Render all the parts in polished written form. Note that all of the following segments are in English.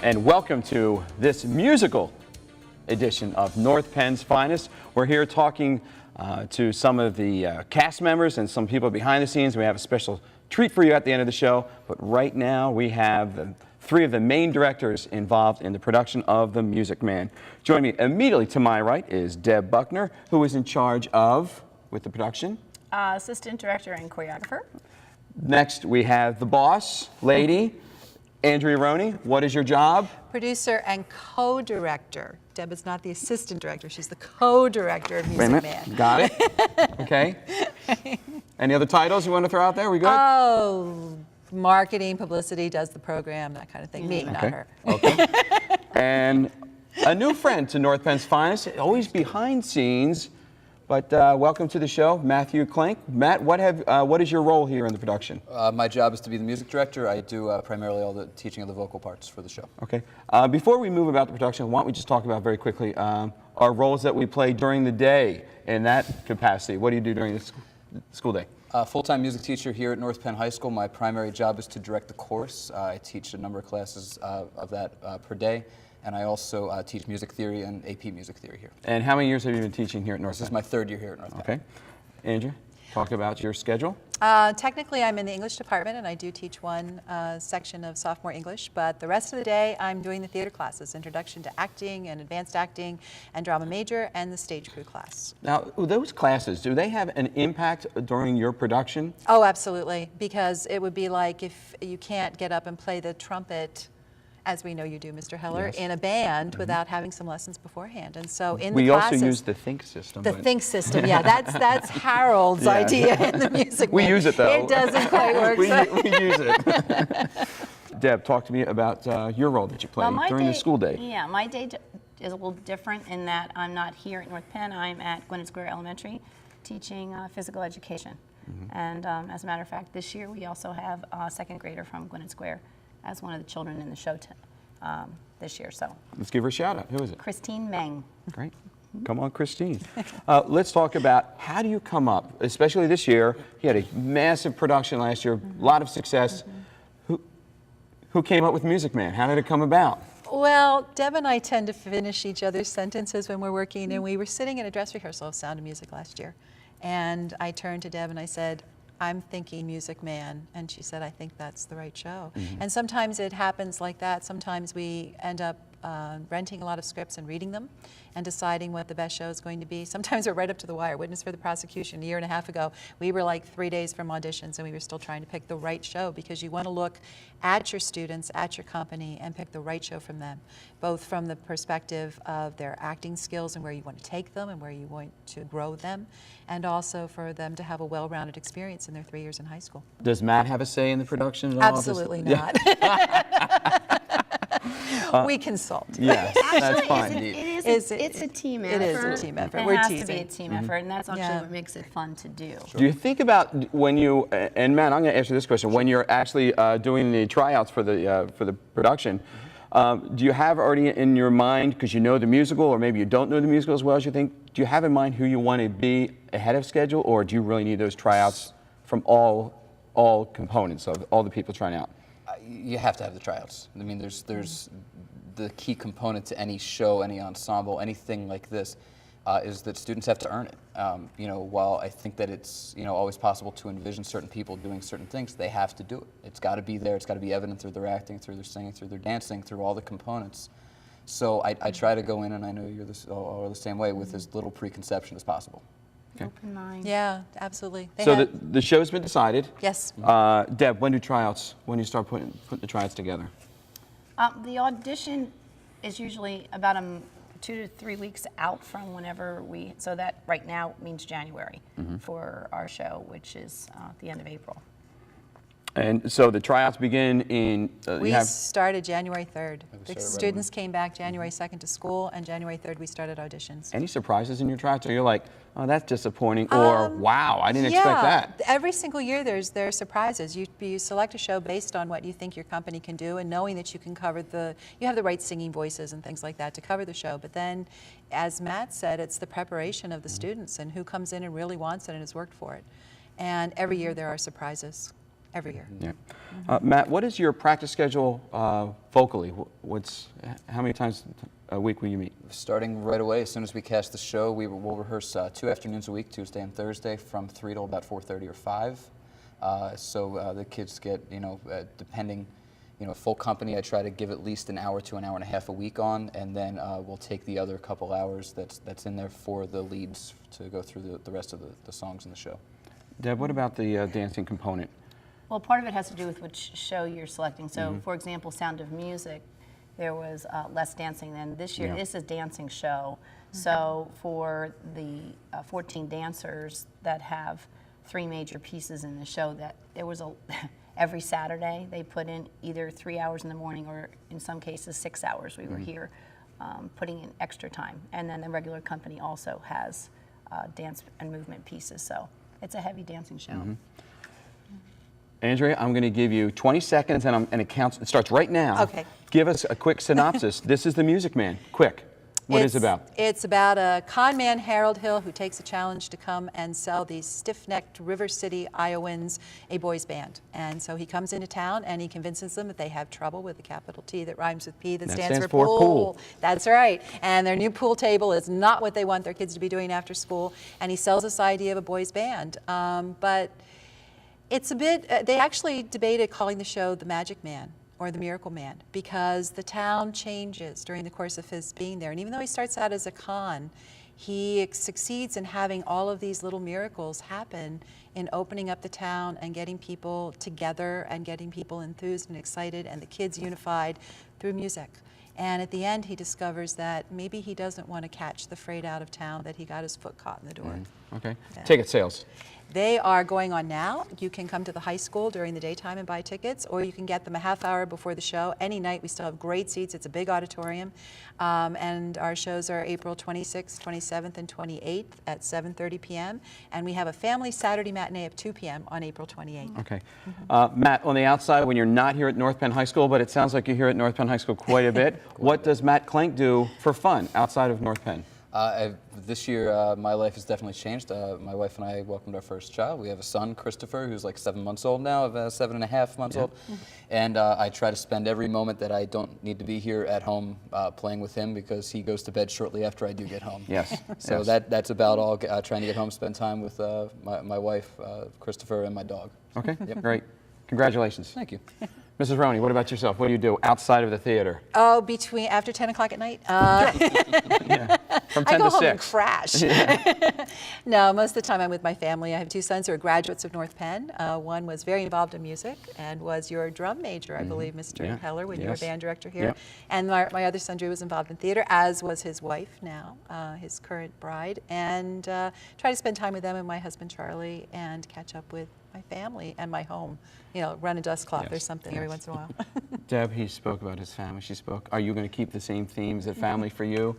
and welcome to this musical edition of North Penn's Finest. We're here talking to some of the cast members and some people behind the scenes. We have a special treat for you at the end of the show, but right now we have three of the main directors involved in the production of The Music Man. Joining me immediately to my right is Deb Buckner, who is in charge of, with the production? Assistant director and choreographer. Next we have the boss lady, Andrea Roney. What is your job? Producer and co-director. Deb is not the assistant director, she's the co-director of Music Man. Got it. Okay. Any other titles you want to throw out there? We good? Oh, marketing, publicity, does the program, that kind of thing. Me, not her. Okay. And a new friend to North Penn's Finest, always behind scenes, but welcome to the show, Matthew Clank. Matt, what is your role here in the production? My job is to be the music director. I do primarily all the teaching of the vocal parts for the show. Okay. Before we move about the production, why don't we just talk about very quickly our roles that we play during the day in that capacity. What do you do during the school day? Full-time music teacher here at North Penn High School. My primary job is to direct the course. I teach a number of classes of that per day. And I also teach music theory and AP music theory here. And how many years have you been teaching here at North Penn? This is my third year here at North Penn. Okay. Andrea, talk about your schedule. Technically, I'm in the English department, and I do teach one section of sophomore English, but the rest of the day, I'm doing the theater classes, Introduction to Acting and Advanced Acting and Drama Major, and the Stage Crew class. Now, those classes, do they have an impact during your production? Oh, absolutely, because it would be like if you can't get up and play the trumpet, as we know you do, Mr. Heller, yes, in a band without having some lessons beforehand. And so in we the classes... also use the Think system. The Think system, yeah, that's Harold's idea in the music. We use it, though. It doesn't quite work. we use it. Deb, talk to me about your role that you play during the school day. Yeah, my day is a little different in that I'm not here at North Penn. I'm at Gwinnett Square Elementary teaching physical education. And as a matter of fact, this year we also have a second grader from Gwinnett Square as one of the children in the show this year. So let's give her a shout out. Who is it? Christine Meng. Great. Come on, Christine. Let's talk about how do you come up, especially this year. You had a massive production last year, a lot of success. Who came up with Music Man? How did it come about? Well, Deb and I tend to finish each other's sentences when we're working, and we were sitting in a dress rehearsal of Sound of Music last year. And I turned to Deb and I said, I'm thinking Music Man, and she said, I think that's the right show. And sometimes it happens like that. Sometimes we end up renting a lot of scripts and reading them and deciding what the best show is going to be. Sometimes we're right up to the wire. Witness for the Prosecution, a year and a half ago, we were like 3 days from auditions, and we were still trying to pick the right show, because you want to look at your students, at your company, and pick the right show from them, both from the perspective of their acting skills and where you want to take them and where you want to grow them, and also for them to have a well-rounded experience in their 3 years in high school. Does Matt have a say in the production at all? Absolutely not. We consult. Yes, that's fine. It's a team effort. It is a team effort. It has to be a team effort, and that's actually what makes it fun to do. Do you think about when you, and Matt, I'm going to ask you this question, when you're actually doing the tryouts for the production, do you have already in your mind, because you know the musical, or maybe you don't know the musical as well as you think, do you have in mind who you want to be ahead of schedule, or do you really need those tryouts from all components of all the people trying out? You have to have the tryouts. I mean, there's the key component to any show, any ensemble, anything like this, is that students have to earn it. You know, while I think that it's always possible to envision certain people doing certain things, they have to do it. It's got to be there. It's got to be evident through their acting, through their singing, through their dancing, through all the components. So I try to go in, and I know you're all the same way, with as little preconception as possible. Okay. Open mind. Yeah, absolutely. So the show's been decided. Yes. Deb, when do you start putting the tryouts together? The audition is usually about 2 to 3 weeks out from whenever so that right now means January for our show, which is at the end of April. And so the tryouts begin in... we started January 3rd. The students came back January 2nd to school, and January 3rd we started auditions. Any surprises in your tryouts? Or you're like, oh, that's disappointing, or wow, I didn't expect that? Every single year there are surprises. You select a show based on what you think your company can do, and knowing that you can cover you have the right singing voices and things like that to cover the show. But then, as Matt said, it's the preparation of the students and who comes in and really wants it and has worked for it. And every year there are surprises. every year. Yeah. Matt, what is your practice schedule vocally? How many times a week will you meet? Starting right away, as soon as we cast the show, we'll rehearse 2 afternoons a week, Tuesday and Thursday, from 3 till about 4:30 or 5. So the kids get, depending, full company, I try to give at least an hour to an hour and a half a week on, and then we'll take the other couple hours that's in there for the leads to go through the rest of the songs in the show. Deb, what about the dancing component? Well, part of it has to do with which show you're selecting. So, for example, Sound of Music, there was less dancing than this year. Yeah. This is a dancing show. So for the 14 dancers that have 3 major pieces in the show, that there was every Saturday they put in either 3 hours in the morning or in some cases 6 hours. We were here putting in extra time. And then the regular company also has dance and movement pieces. So it's a heavy dancing show. Andrea, I'm going to give you 20 seconds, and it starts right now. Okay. Give us a quick synopsis. This is The Music Man. Quick. What is it about? It's about a con man, Harold Hill, who takes a challenge to come and sell these stiff-necked River City Iowans a boys band. And so he comes into town and he convinces them that they have trouble with the capital T that rhymes with P that stands for pool. That's right. And their new pool table is not what they want their kids to be doing after school. And he sells this idea of a boys band. But it's a bit, they actually debated calling the show The Magic Man or The Miracle Man, because the town changes during the course of his being there. And even though he starts out as a con, he succeeds in having all of these little miracles happen in opening up the town and getting people together and getting people enthused and excited and the kids unified through music. And at the end, he discovers that maybe he doesn't want to catch the freight out of town, that he got his foot caught in the door. Okay. Yeah. Ticket sales. They are going on now. You can come to the high school during the daytime and buy tickets, or you can get them a half hour before the show. Any night, we still have great seats. It's a big auditorium. And our shows are April 26th, 27th, and 28th at 7:30 p.m. And we have a family Saturday matinee at 2 p.m. on April 28th. Okay. Matt, on the outside, when you're not here at North Penn High School, but it sounds like you're here at North Penn High School quite a bit, what does Matt Klenk do for fun outside of North Penn? This year, my life has definitely changed. My wife and I welcomed our first child. We have a son, Christopher, who's like 7 months old now, 7.5 months old. And I try to spend every moment that I don't need to be here at home playing with him, because he goes to bed shortly after I do get home. Yes. So yes. that's about all, trying to get home, spend time with my wife, Christopher, and my dog. Okay, great. Congratulations. Thank you. Mrs. Roney, what about yourself? What do you do outside of the theater? Oh, after 10 o'clock at night? Yeah. From 10 I go to home 6. and crash. No, most of the time I'm with my family. I have 2 sons who are graduates of North Penn. One was very involved in music and was your drum major, I believe, Mr. Yeah. Heller, when you were Yes. band director here. Yep. And my other son, Drew, was involved in theater, as was his wife now, his current bride. And try to spend time with them and my husband, Charlie, and catch up with my family and my home. Run a dust cloth or Yes. something every once in a while. Deb, he spoke about his family. She spoke. Are you going to keep the same themes at family for you?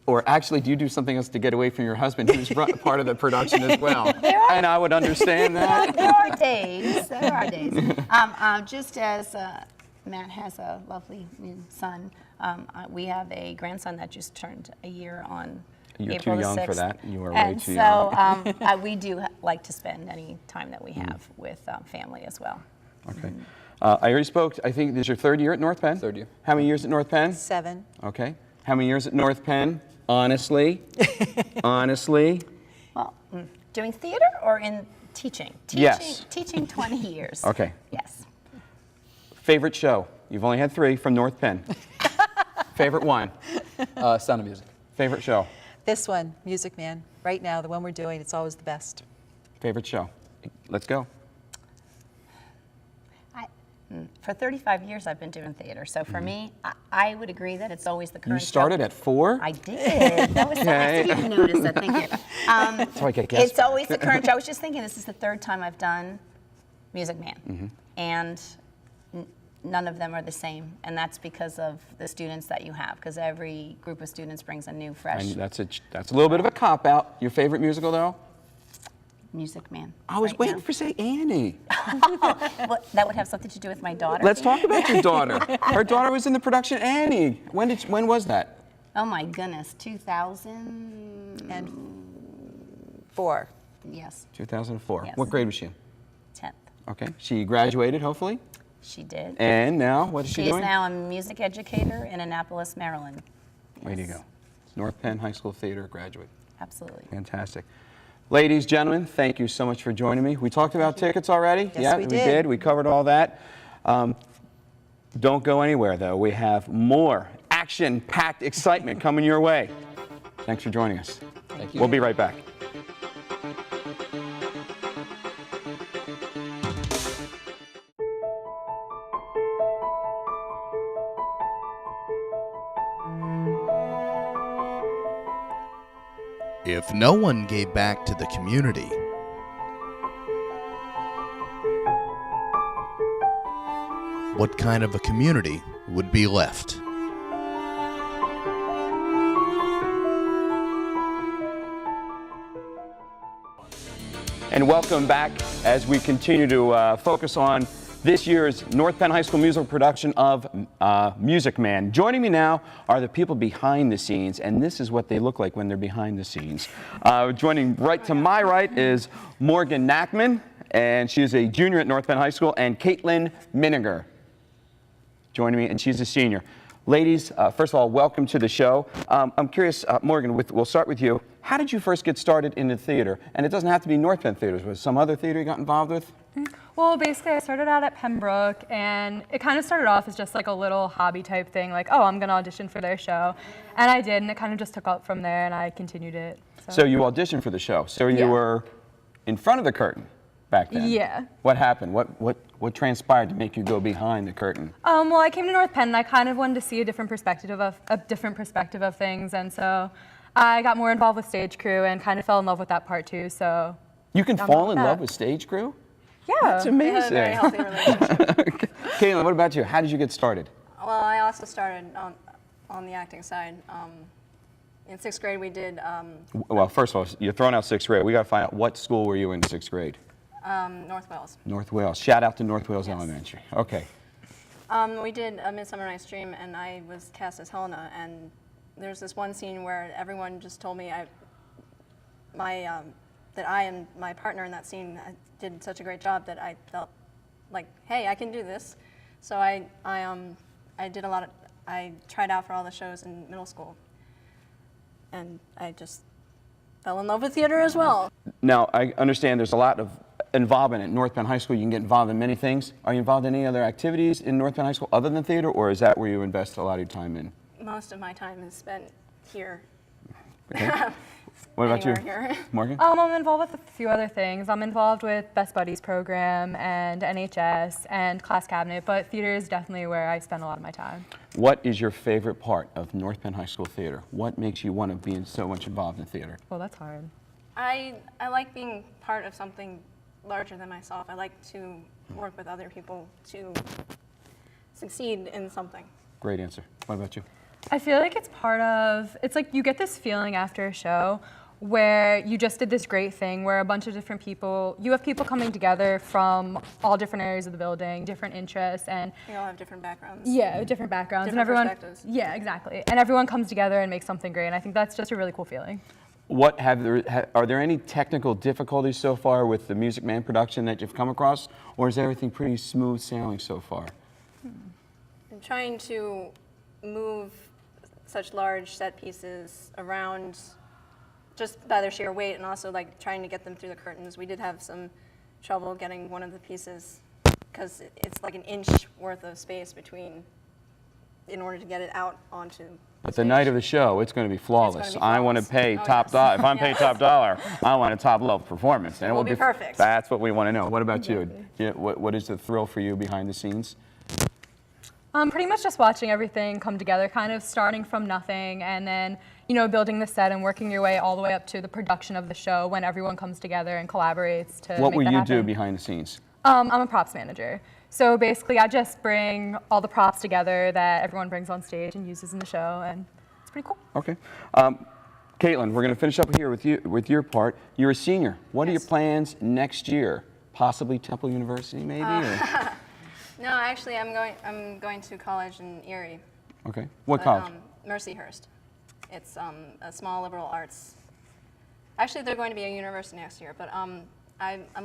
Or actually, do you do something else to get away from your husband, who's part of the production as well? And I would understand that. There are days. There are days. Just as Matt has a lovely new son, we have a grandson that just turned a year on You're April too the young 6th. for that. You are way And too so young. we do like to spend any time that we have with family as well. Okay. I already spoke. I think this is your 3rd year at North Penn? 3rd year. How many years at North Penn? 7. Okay. How many years at North Penn? Honestly? Honestly? Well, doing theater or in teaching? Yes. Teaching 20 years. Okay. Yes. Favorite show? You've only had 3 from North Penn. Favorite one? Sound of Music. Favorite show? This one, Music Man. Right now, the one we're doing, it's always the best. Favorite show? Let's go. For 35 years, I've been doing theater. So for me, I would agree that it's always the current You started show. at 4? I did. That was nice of you to notice that. Thank you. So I get guessed. It's always the current show. I was just thinking, this is the 3rd time I've done Music Man. And none of them are the same. And that's because of the students that you have, because every group of students brings a new, fresh And that's a little bit of a cop-out. Your favorite musical, though? Music Man. I was right waiting now. for say Annie. Well, that would have something to do with my daughter. Let's talk about your daughter. Her daughter was in the production Annie. When was that? Oh my goodness, 2000. And 4. Yes, 2004. Yes. What grade was she in? 10th. Okay. She graduated, hopefully. She did. And now, what is she She is doing? now a music educator in Annapolis, Maryland. Way to Yes. go. North Penn High School theater graduate. Absolutely. Fantastic. Ladies, gentlemen, thank you so much for joining me. We talked about tickets already. Yes, yeah, we did. We covered all that. Don't go anywhere, though. We have more action-packed excitement coming your way. Thanks for joining us. Thank you. We'll be right back. If no one gave back to the community, what kind of a community would be left? And welcome back as we continue to focus on this year's North Penn High School musical production of Music Man. Joining me now are the people behind the scenes, and this is what they look like when they're behind the scenes. Joining right to my right is Morgan Nackman, and she is a junior at North Penn High School, and Caitlin Miniger joining me, and she's a senior. Ladies, first of all, welcome to the show. I'm curious, Morgan, we'll start with you. How did you first get started in the theater? And it doesn't have to be North Penn Theaters. Was some other theater you got involved with? Well, basically, I started out at Pembroke, and it kind of started off as just like a little hobby type thing, like, oh, I'm going to audition for their show. And I did, and it kind of just took up from there, and I continued it. So you auditioned for the show. So you Yeah. were in front of the curtain back then? Yeah. What happened? What transpired to make you go behind the curtain? Well, I came to North Penn, and I kind of wanted to see a different perspective of things, and so I got more involved with stage crew and kind of fell in love with that part too. So You can I'm fall not in that. love with stage crew? yeah, That's We had a amazing. very healthy relationship. Caitlin, what about you? How did you get started? Well, I also started on the acting side. In 6th grade, we did Well, first of all, you're throwing out 6th grade. We got to find out, what school were you in 6th grade? North Wales. North Wales. Shout out to North Wales Yes. Elementary. Okay. We did A Midsummer Night's Dream, and I was cast as Helena. And there's this one scene where everyone just told me that I and my partner in that scene did such a great job that I felt like, hey, I can do this. So I did I tried out for all the shows in middle school, and I just fell in love with theater as well. Now, I understand there's a lot of involvement at North Penn High School. You can get involved in many things. Are you involved in any other activities in North Penn High School other than theater, or is that where you invest a lot of your time in? Most of my time is spent here. Okay. What about you, Anywhere here. Morgan? I'm involved with a few other things. I'm involved with Best Buddies program and NHS and class cabinet, but theater is definitely where I spend a lot of my time. What is your favorite part of North Penn High School theater? What makes you want to be so much involved in theater? Well, that's hard. I like being part of something larger than myself. I like to work with other people to succeed in something. Great answer. What about you? I feel like it's like you get this feeling after a show where you just did this great thing where a bunch of different people, you have people coming together from all different areas of the building, different interests, and We all have different backgrounds. yeah, different backgrounds. Different and everyone, perspectives. yeah, exactly. And everyone comes together and makes something great, and I think that's just a really cool feeling. Are there any technical difficulties so far with the Music Man production that you've come across, or is everything pretty smooth sailing so far? I'm trying to move such large set pieces around just by their sheer weight, and also like trying to get them through the curtains. We did have some trouble getting one of the pieces because it's like an inch worth of space between in order to get it out onto But the night of the show, it's going to be flawless. be I want to flawless. pay Oh, top yes. dollar. If I'm Yes. paid top dollar, I want a top level performance. And It will be perfect. That's what we want to know. What about you? What is the thrill for you behind the scenes? Pretty much just watching everything come together, kind of starting from nothing and then, building the set and working your way all the way up to the production of the show when everyone comes together and collaborates to What make will that you happen. do behind the scenes? I'm a props manager. So basically, I just bring all the props together that everyone brings on stage and uses in the show, and it's pretty cool. Okay. Caitlin, we're going to finish up here with your part. You're a senior. What are your Yes. plans next year? Possibly Temple University, maybe? Or? No, actually, I'm going to college in Erie. Okay. What but, college? Mercyhurst. It's a small liberal arts. Actually, they're going to be a university next year, but I'm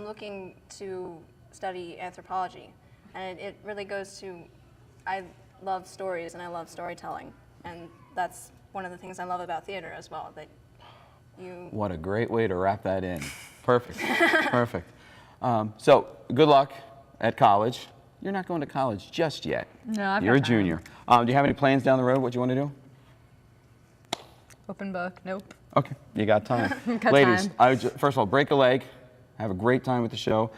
looking to study anthropology. And it really goes to, I love stories and I love storytelling. And that's one of the things I love about theater as well, that you... What a great way to wrap that in. Perfect, perfect. So good luck at college. You're not going to college just yet. No, I've You're a got time. junior. Do you have any plans down the road, what you want to do? Open book, nope. Okay, you got time. Got Ladies, time. First of all, break a leg. Have a great time with the show.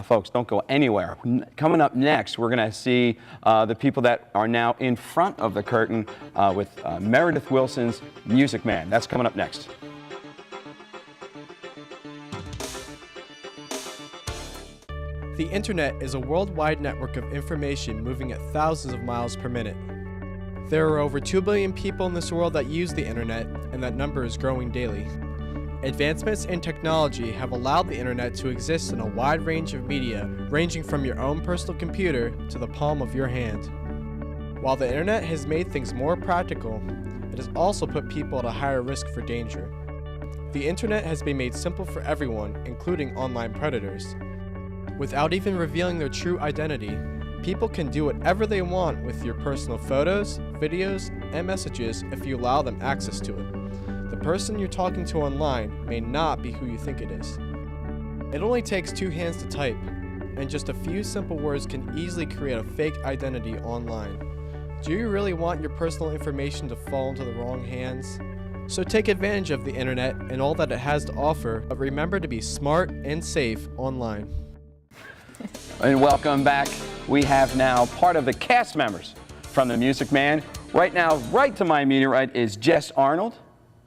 Folks, don't go anywhere. Coming up next, we're going to see the people that are now in front of the curtain with Meredith Wilson's Music Man. That's coming up next. The internet is a worldwide network of information moving at thousands of miles per minute. There are over 2 billion people in this world that use the internet, and that number is growing daily. Advancements in technology have allowed the internet to exist in a wide range of media, ranging from your own personal computer to the palm of your hand. While the internet has made things more practical, it has also put people at a higher risk for danger. The internet has been made simple for everyone, including online predators. Without even revealing their true identity, people can do whatever they want with your personal photos, videos, and messages if you allow them access to it. The person you're talking to online may not be who you think it is. It only takes 2 hands to type, and just a few simple words can easily create a fake identity online. Do you really want your personal information to fall into the wrong hands? So take advantage of the internet and all that it has to offer, but remember to be smart and safe online. And welcome back. We have now part of the cast members from The Music Man. Right now, right to my immediate right is Jess Arnold.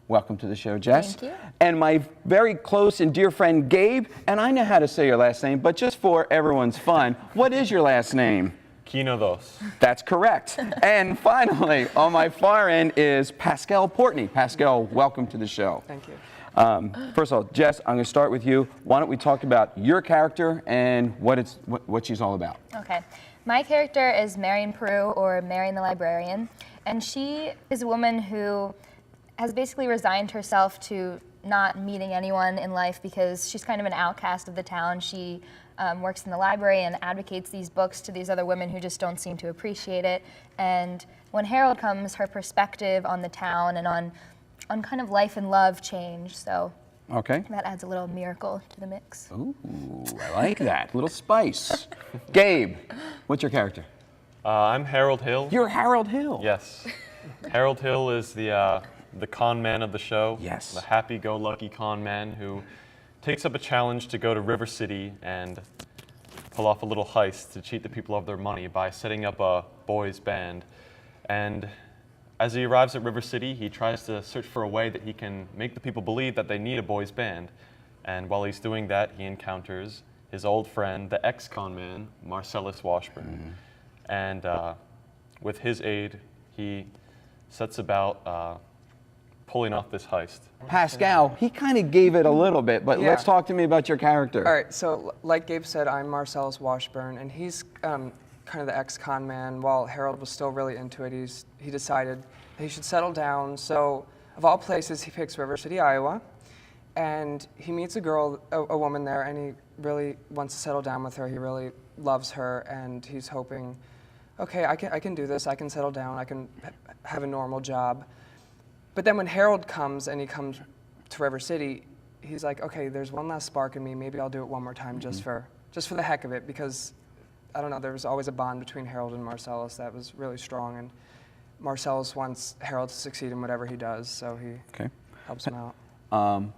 Welcome to the show, Jess. Thank you. And my very close and dear friend, Gabe. And I know how to say your last name, but just for everyone's fun, what is your last name? Quino dos. That's correct. And finally, on my far end is Pascal Portney. Pascal, welcome to the show. Thank you. First of all, Jess, I'm going to start with you. Why don't we talk about your character and what she's all about? Okay. My character is Marion Peru, or Marion the Librarian, and she is a woman who has basically resigned herself to not meeting anyone in life because she's kind of an outcast of the town. She works in the library and advocates these books to these other women who just don't seem to appreciate it. And when Harold comes, her perspective on the town and on kind of life and love change. So Okay. that adds a little miracle to the mix. Ooh, I like that. Little spice. Gabe, what's your character? I'm Harold Hill. You're Harold Hill. Yes. Harold Hill is the con man of the show. Yes. The happy-go-lucky con man who takes up a challenge to go to River City and pull off a little heist to cheat the people of their money by setting up a boys' band. And as he arrives at River City, he tries to search for a way that he can make the people believe that they need a boys' band. And while he's doing that, he encounters his old friend, the ex-con man, Marcellus Washburn. And with his aid, he sets about pulling off this heist. Pascal, he kind of gave it a little bit, but Yeah. let's talk to me about your character. All right, so like Gabe said, I'm Marcellus Washburn, and he's kind of the ex-con man. While Harold was still really into it, he decided that he should settle down. So of all places, he picks River City, Iowa, and he meets a girl, a woman there, and he really wants to settle down with her. He really loves her, and he's hoping, okay, I can do this. I can settle down. I can have a normal job. But then when Harold comes and he comes to River City, he's like, okay, there's one last spark in me. Maybe I'll do it one more time just for the heck of it, because I don't know, there was always a bond between Harold and Marcellus that was really strong, and Marcellus wants Harold to succeed in whatever he does, so he helps him out.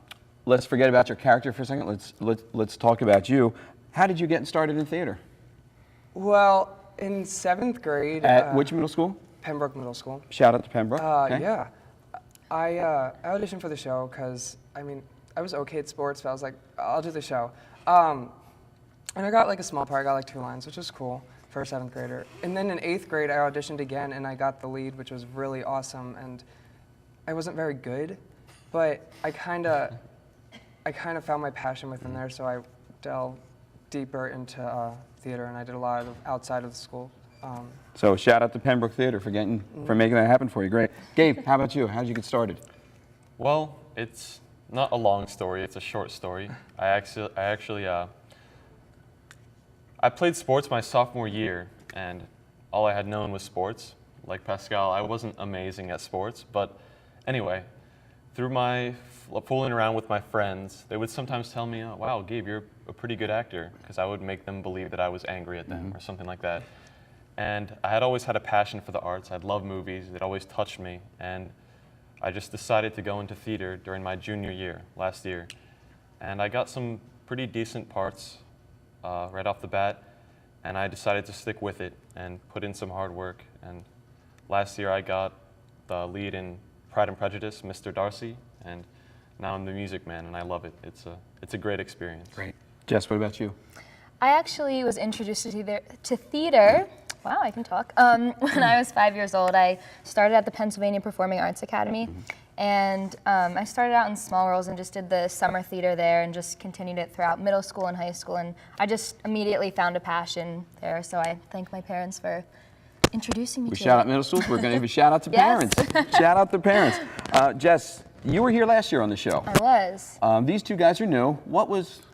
Let's forget about your character for a second. Let's talk about you. How did you get started in theater? Well, in 7th grade. At which middle school? Pembroke Middle School. Shout out to Pembroke. Okay. Yeah. I auditioned for the show because, I mean, I was okay at sports, but I was like, I'll do the show. And I got like a small part. I got like 2 lines, which was cool for a 7th grader. And then in 8th grade, I auditioned again, and I got the lead, which was really awesome. And I wasn't very good, but I kind of found my passion within there, so I delved deeper into theater, and I did a lot of outside of the school. So shout out to Pembroke Theater for making that happen for you. Great. Gabe, how about you? How did you get started? Well, it's not a long story. It's a short story. I I played sports my sophomore year, and all I had known was sports. Like Pascal, I wasn't amazing at sports, but anyway, through my fooling around with my friends, they would sometimes tell me, oh, wow, Gabe, you're a pretty good actor, because I would make them believe that I was angry at them or something like that. And I had always had a passion for the arts. I'd love movies. It always touched me. And I just decided to go into theater during my junior year, last year. And I got some pretty decent parts right off the bat. And I decided to stick with it and put in some hard work. And last year I got the lead in Pride and Prejudice, Mr. Darcy. And now I'm the Music Man, and I love it. It's a great experience. Great. Jess, what about you? I actually was introduced to theater. Wow, I can talk. When I was 5 years old, I started at the Pennsylvania Performing Arts Academy. And I started out in small roles and just did the summer theater there and just continued it throughout middle school and high school. And I just immediately found a passion there. So I thank my parents for introducing me We to shout it. out middle schools. We're going to give a shout out to Yes. parents. Shout out to parents. Jess, you were here last year on the show. I was. These two guys are new.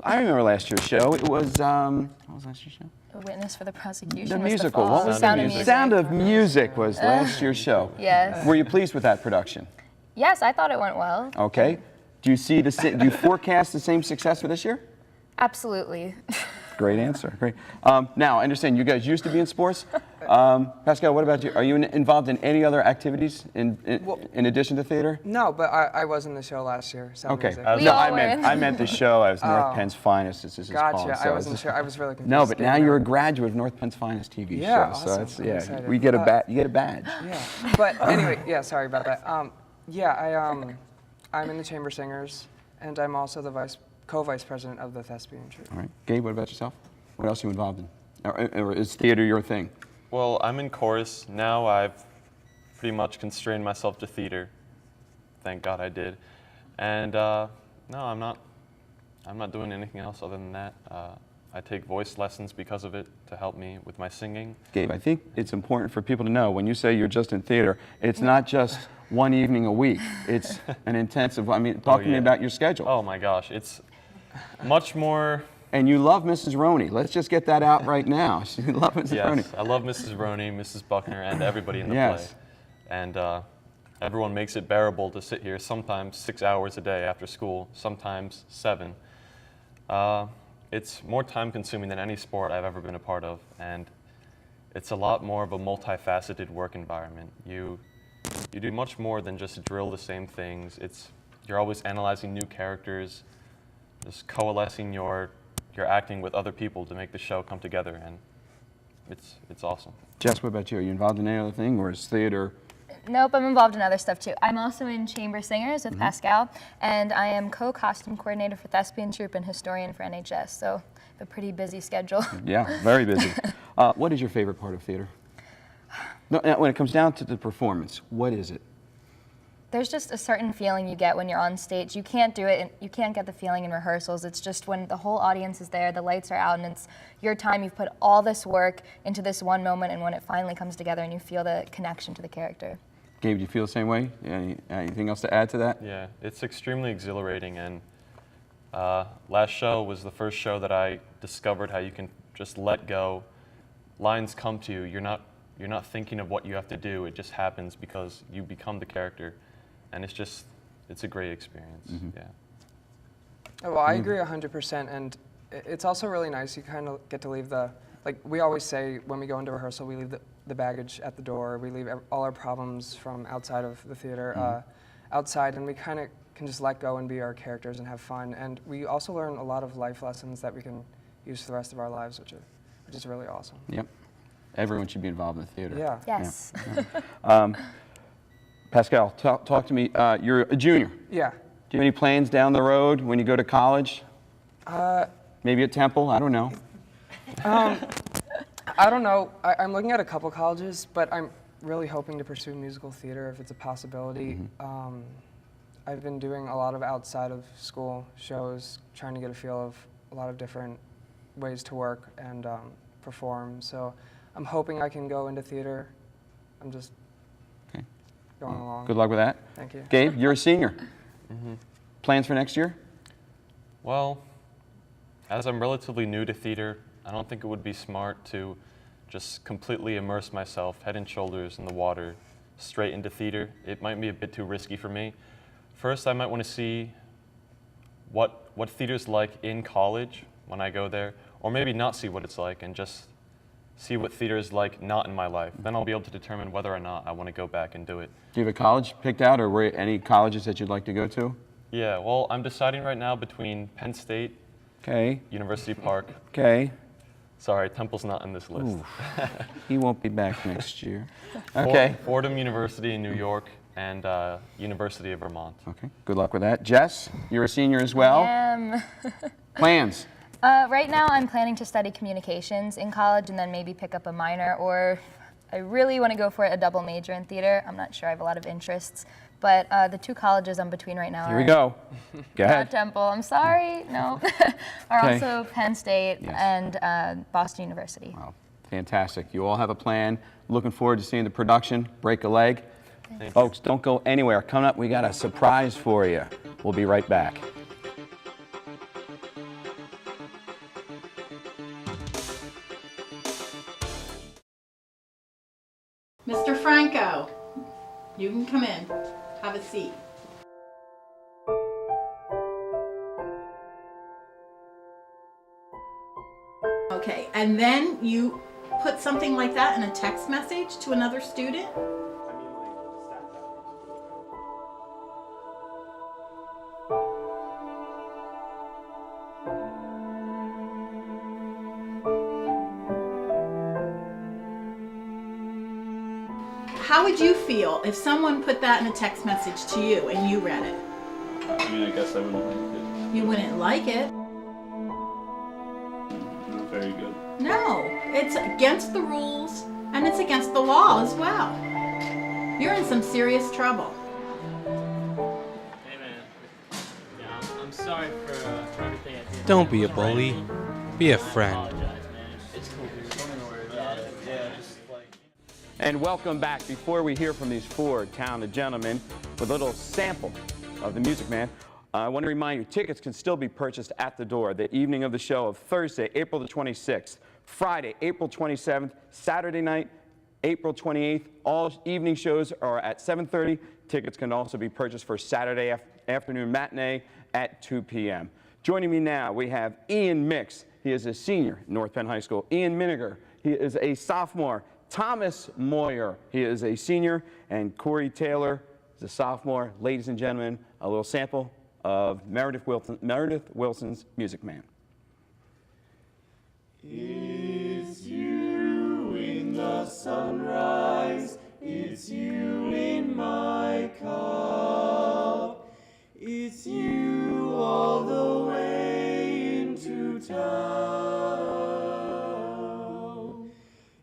I remember last year's show. It was, what was last year's show? A witness for the prosecution. The was musical. fall. What was Sound the of music? Music. Sound of Music was last year's show. Yes. Were you pleased with that production? Yes, I thought it went well. Okay. Do you forecast the same success for this year? Absolutely. Great answer. Great. Now, I understand you guys used to be in sports. Pascal, what about you? Are you involved in any other activities in addition to theater? No, but I was in the show last year. Sound Okay. Music. We No, all were. I meant the show. I was North Penn's Finest. This is Gotcha. called. I wasn't sure. I was really confused. No, but now getting you're a that. graduate of North Penn's Finest TV Yeah, show. So awesome. it's, I'm excited. you get a badge. Yeah. But anyway, yeah. Sorry about that. I'm in the Chamber Singers, and I'm also the co-vice president of the Thespian Troupe. All right. Gabe, what about yourself? What else are you involved in? Or is theater your thing? Well, I'm in chorus. Now I've pretty much constrained myself to theater. Thank God I did. And no, I'm not doing anything else other than that. I take voice lessons because of it to help me with my singing. Gabe, I think it's important for people to know when you say you're just in theater, it's not just one evening a week. It's an intensive, talk to me about your schedule. Oh my gosh, it's much more. And you love Mrs. Roney. Let's just get that out right now. You love Mrs. Yes, Roney. I love Mrs. Roney, Mrs. Buckner, and everybody in the Yes. play. And everyone makes it bearable to sit here sometimes 6 hours a day after school, sometimes 7. It's more time consuming than any sport I've ever been a part of, and it's a lot more of a multifaceted work environment. You do much more than just drill the same things. You're always analyzing new characters, just coalescing your acting with other people to make the show come together, and it's awesome. Jess, what about you? Are you involved in any other thing, or is theater? Nope, I'm involved in other stuff too. I'm also in Chamber Singers with Pascal, and I am co-costume coordinator for Thespian Troupe and historian for NHS, so a pretty busy schedule. Yeah, very busy. What is your favorite part of theater? No, now, when it comes down to the performance, what is it? There's just a certain feeling you get when you're on stage. You can't do it, you can't get the feeling in rehearsals. It's just when the whole audience is there, the lights are out, and it's your time. You've put all this work into this one moment, and when it finally comes together and you feel the connection to the character. Gabe, do you feel the same way? Anything else to add to that? Yeah, it's extremely exhilarating, and last show was the first show that I discovered how you can just let go. Lines come to you. You're not thinking of what you have to do. It just happens because you become the character, and it's a great experience. Yeah. Well, I agree 100%, and it's also really nice. You kind of get to leave like we always say when we go into rehearsal, we leave the baggage at the door. We leave all our problems from outside of the theater outside, and we kind of can just let go and be our characters and have fun. And we also learn a lot of life lessons that we can use for the rest of our lives, which is really awesome. Yep. Everyone should be involved in the theater. Yeah. Yes. Yeah. Pascal, talk to me. You're a junior. Yeah. Do you have any plans down the road when you go to college? Maybe at Temple? I don't know. I don't know. I'm looking at a couple colleges, but I'm really hoping to pursue musical theater if it's a possibility. I've been doing a lot of outside of school shows, trying to get a feel of a lot of different ways to work and perform. So I'm hoping I can go into theater. I'm just going along. Good luck with that. Thank you. Gabe, you're a senior. Plans for next year? Well, as I'm relatively new to theater, I don't think it would be smart to just completely immerse myself head and shoulders in the water straight into theater. It might be a bit too risky for me. First, I might want to see what theater's like in college when I go there, or maybe not see what it's like and just see what theater is like not in my life. Then I'll be able to determine whether or not I want to go back and do it. Do you have a college picked out, or any colleges that you'd like to go to? Yeah, well, I'm deciding right now between Penn State, Okay. University Park. Okay. Sorry, Temple's not in this list. He won't be back next year. Okay. Fordham University in New York and University of Vermont. Okay. Good luck with that. Jess, you're a senior as well. Plans? Right now, I'm planning to study communications in college and then maybe pick up a minor, or I really want to go for a double major in theater. I'm not sure. I have a lot of interests. But the two colleges I'm between right now Here we go. Go ahead. not Temple, I'm sorry, no, are Okay. also Penn State Yes. and Boston University. Wow. Fantastic. You all have a plan. Looking forward to seeing the production, Break a Leg. Folks, don't go anywhere. Coming up, we got a surprise for you. We'll be right back. Mr. Franco, you can come in. Have a seat. Okay, and then you put something like that in a text message to another student? How would you feel if someone put that in a text message to you and you read it? I mean, I guess I wouldn't like it. You wouldn't like it. Not very good. No, it's against the rules and it's against the law as well. You're in some serious trouble. Hey man, yeah, I'm sorry for everything I did. Don't be a bully. Be a friend. I apologize, man. It's cool. Don't worry about it. Yeah, just like. And welcome back. Before we hear from these four talented gentlemen with a little sample of the Music Man, I want to remind you, tickets can still be purchased at the door the evening of the show of Thursday, April the 26th, Friday, April 27th, Saturday night, April 28th. All evening shows are at 7:30. Tickets can also be purchased for Saturday afternoon matinee at 2 p.m. Joining me now, we have Ian Mix. He is a senior at North Penn High School. Ian Miniger, he is a sophomore. Thomas Moyer, he is a senior. And Corey Taylor is a sophomore. Ladies and gentlemen, a little sample of Meredith Wilson's Music Man. It's you in the sunrise, it's you in my cup, it's you all the way into town.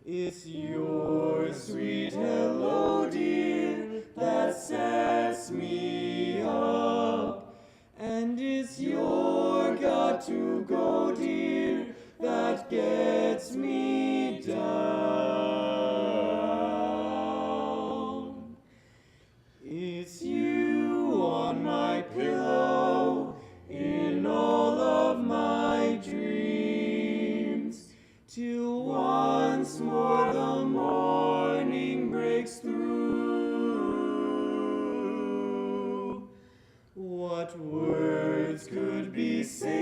It's your sweet hello, dear, that sets me up, and it's your got to go, dear, that gets me down. It's you on my pillow in all of my dreams, till once more the morning breaks through. What words could be said?